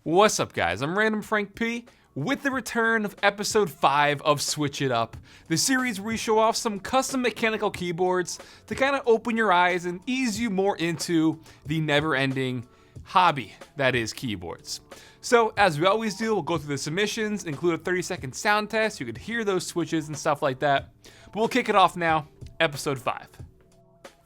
What's up guys, I'm randomfrankp with the return of episode 5 of Switch It Up, the series where we show off some custom mechanical keyboards to kind of open your eyes and ease you more into the never-ending hobby that is keyboards. So as we always do, we'll go through the submissions, include a 30-second sound test, you could hear those switches and stuff like that. But we'll kick it off now, episode 5.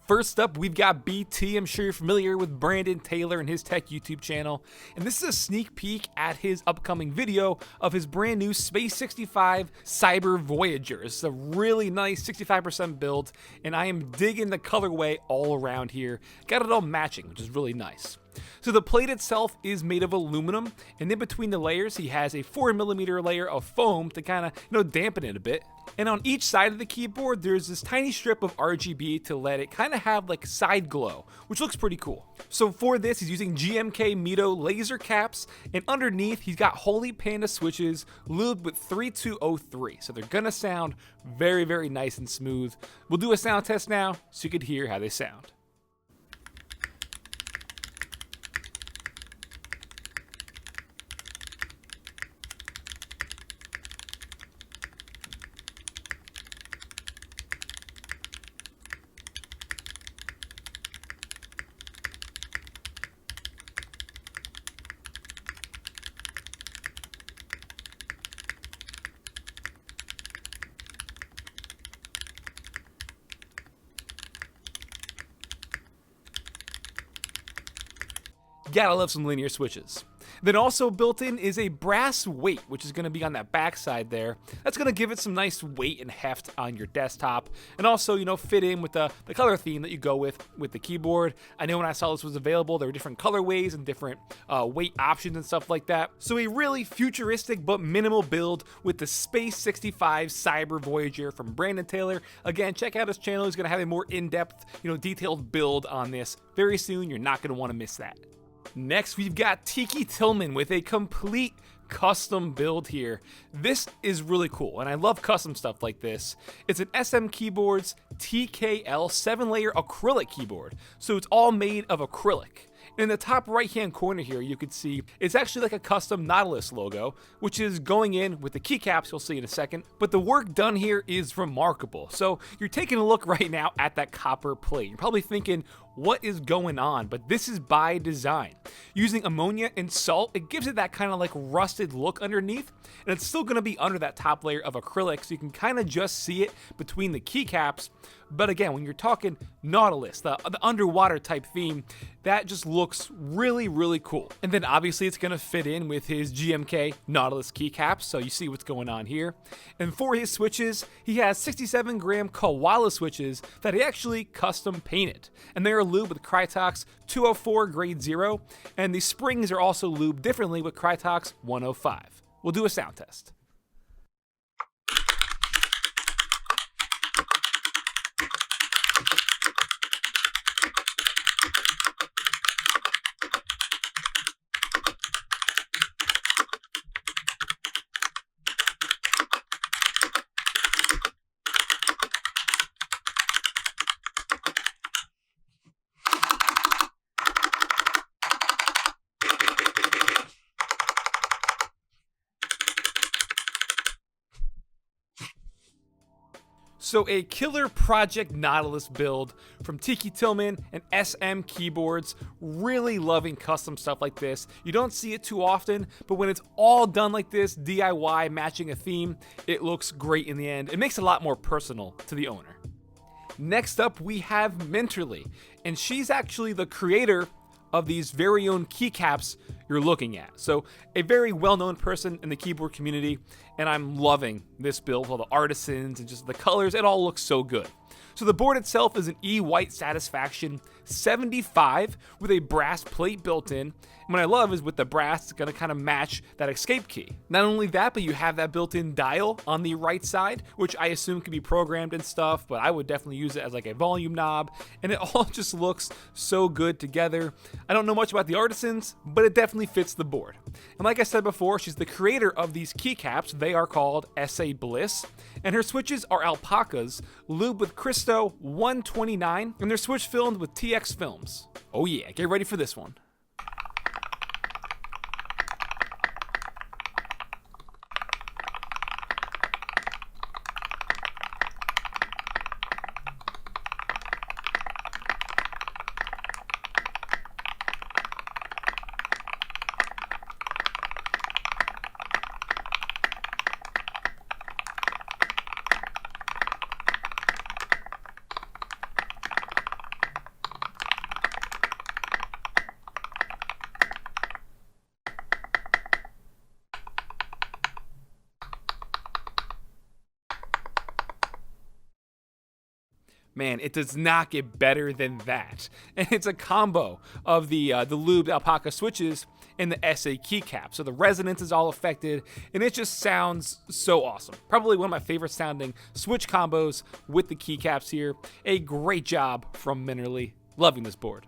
First up, we've got BT. I'm sure you're familiar with Brandon Taylor and his tech YouTube channel. And this is a sneak peek at his upcoming video of his brand new Space 65 Cyber Voyager. It's a really nice 65% build, and I am digging the colorway all around here. Got it all matching, which is really nice. So the plate itself is made of aluminum, and in between the layers he has a 4mm layer of foam to kind of, dampen it a bit. And on each side of the keyboard there's this tiny strip of RGB to let it kind of have like side glow, which looks pretty cool. So for this he's using GMK Mito Lasercaps, and underneath he's got Holy Panda switches lubed with 3203, so they're gonna sound very, very nice and smooth. We'll do a sound test now so you could hear how they sound. Gotta love some linear switches. Then also built in is a brass weight, which is going to be on that back side there. That's going to give it some nice weight and heft on your desktop, and also, fit in with the color theme that you go with the keyboard. I know when I saw this was available, there were different colorways and different weight options and stuff like that. So a really futuristic but minimal build with the Space 65 Cyber Voyager from Brandon Taylor. Again, check out his channel. He's going to have a more in-depth, detailed build on this very soon. You're not going to want to miss that. Next, we've got Tiki Tillman with a complete custom build here. This is really cool, and I love custom stuff like this. It's an SMKeyboards TKL 7-layer acrylic keyboard, so it's all made of acrylic. In the top right hand corner here, you can see it's actually like a custom Nautilus logo, which is going in with the keycaps you'll see in a second. But the work done here is remarkable. So you're taking a look right now at that copper plate. You're probably thinking, what is going on? But this is by design. Using ammonia and salt, it gives it that kind of like rusted look underneath, and it's still going to be under that top layer of acrylic, so you can kind of just see it between the keycaps. But again, when you're talking Nautilus, the underwater type theme, that just looks really, really cool. And then obviously it's going to fit in with his GMK Nautilus keycaps, so you see what's going on here. And for his switches, he has 67-gram Koala switches that he actually custom painted. And they're lubed with Krytox 204 grade 0, and the springs are also lubed differently with Krytox 105. We'll do a sound test. So a killer Project Nautilus build from Tiki Tillman and SMKeyboards. Really loving custom stuff like this. You don't see it too often, but when it's all done like this, DIY matching a theme, it looks great in the end. It makes it a lot more personal to the owner. Next up, we have Minterly, and she's actually the creator of these very own keycaps you're looking at. So a very well-known person in the keyboard community, and I'm loving this build, all the artisans and just the colors, it all looks so good. So the board itself is an E-White Satisfaction 75 with a brass plate built in. And what I love is with the brass, it's gonna kind of match that escape key. Not only that, but you have that built-in dial on the right side, which I assume can be programmed and stuff, but I would definitely use it as like a volume knob, and it all just looks so good together. I don't know much about the artisans, but it definitely fits the board. And like I said before, she's the creator of these keycaps. They are called SA Bliss, and her switches are Alpacas, lubed with Cristo 129, and they're switch filmed with TX films. Oh yeah, get ready for this one. Man, it does not get better than that. And it's a combo of the Lubed Alpaca switches and the SA Keycaps. So the resonance is all affected, and it just sounds so awesome. Probably one of my favorite sounding switch combos with the Keycaps here. A great job from Minterly. Loving this board.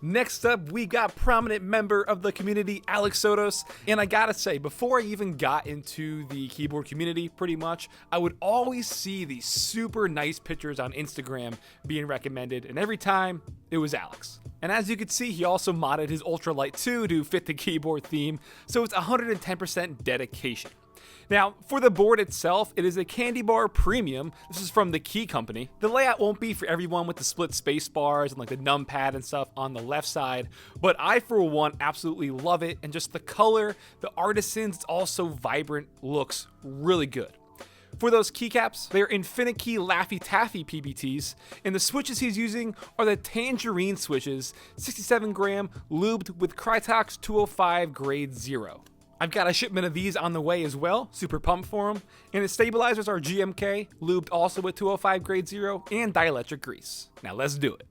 Next up, we got prominent member of the community, Alexotos. And I gotta say, before I even got into the keyboard community, pretty much, I would always see these super nice pictures on Instagram being recommended, and every time, it was Alex. And as you can see, he also modded his Ultralight 2 to fit the keyboard theme, so it's 110% dedication. Now, for the board itself, it is a CandyBar Premium. This is from the Key Company. The layout won't be for everyone with the split space bars and like the numpad and stuff on the left side, but I, for one, absolutely love it, and just the color, the artisans, it's all so vibrant, looks really good. For those keycaps, they're INFINIKEY Laffy Taffy PBTs, and the switches he's using are the Tangerine switches, 67 gram, lubed with Krytox 205 grade 0. I've got a shipment of these on the way as well, super pumped for them. And the stabilizers are GMK, lubed also with 205 grade 0, and dielectric grease. Now let's do it.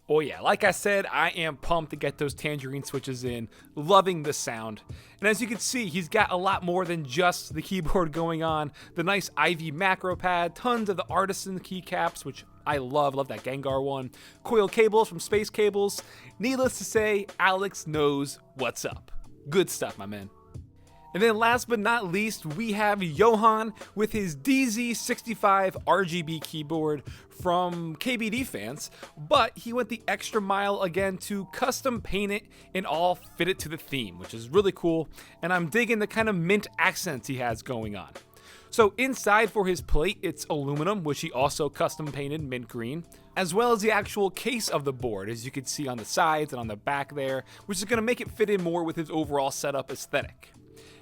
Oh yeah, like I said, I am pumped to get those Tangerine switches in, loving the sound. And as you can see, he's got a lot more than just the keyboard going on. The nice IV macro pad, tons of the artisan keycaps, which I love that Gengar one. Coil cables from Space Cables. Needless to say, Alex knows what's up. Good stuff, my man. And then last but not least, we have Johan with his DZ65 RGB keyboard from KBD fans, but he went the extra mile again to custom paint it and all fit it to the theme, which is really cool, and I'm digging the kind of mint accents he has going on. So inside for his plate, it's aluminum, which he also custom painted mint green, as well as the actual case of the board, as you can see on the sides and on the back there, which is going to make it fit in more with his overall setup aesthetic.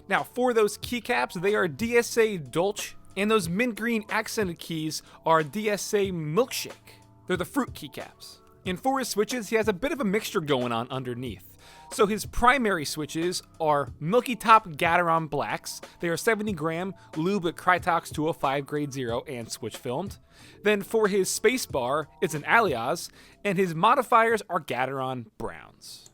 Now, for those keycaps, they are DSA Dolce, and those mint green accented keys are DSA Milkshake. They're the fruit keycaps. And for his switches, he has a bit of a mixture going on underneath. So his primary switches are Milky Top Gateron Blacks. They are 70 gram, lube with Krytox 205 grade 0 and switch filmed. Then for his space bar, it's an Alias, and his modifiers are Gateron Browns.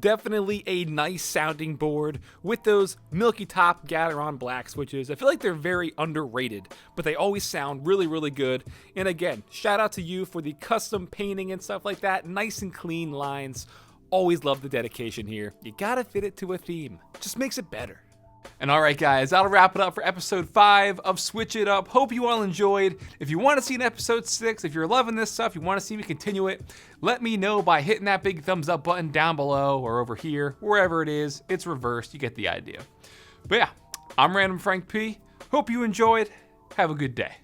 Definitely a nice sounding board with those Milky Top Gateron Black switches. I feel like they're very underrated, but they always sound really, really good. And again, shout out to you for the custom painting and stuff like that. Nice and clean lines. Always love the dedication here. You gotta fit it to a theme. Just makes it better. And alright guys, that'll wrap it up for episode 5 of Switch It Up. Hope you all enjoyed. If you want to see an episode 6, if you're loving this stuff, you want to see me continue it, let me know by hitting that big thumbs up button down below or over here, wherever it is. It's reversed, you get the idea. But yeah, I'm Random Frank P. Hope you enjoyed. Have a good day.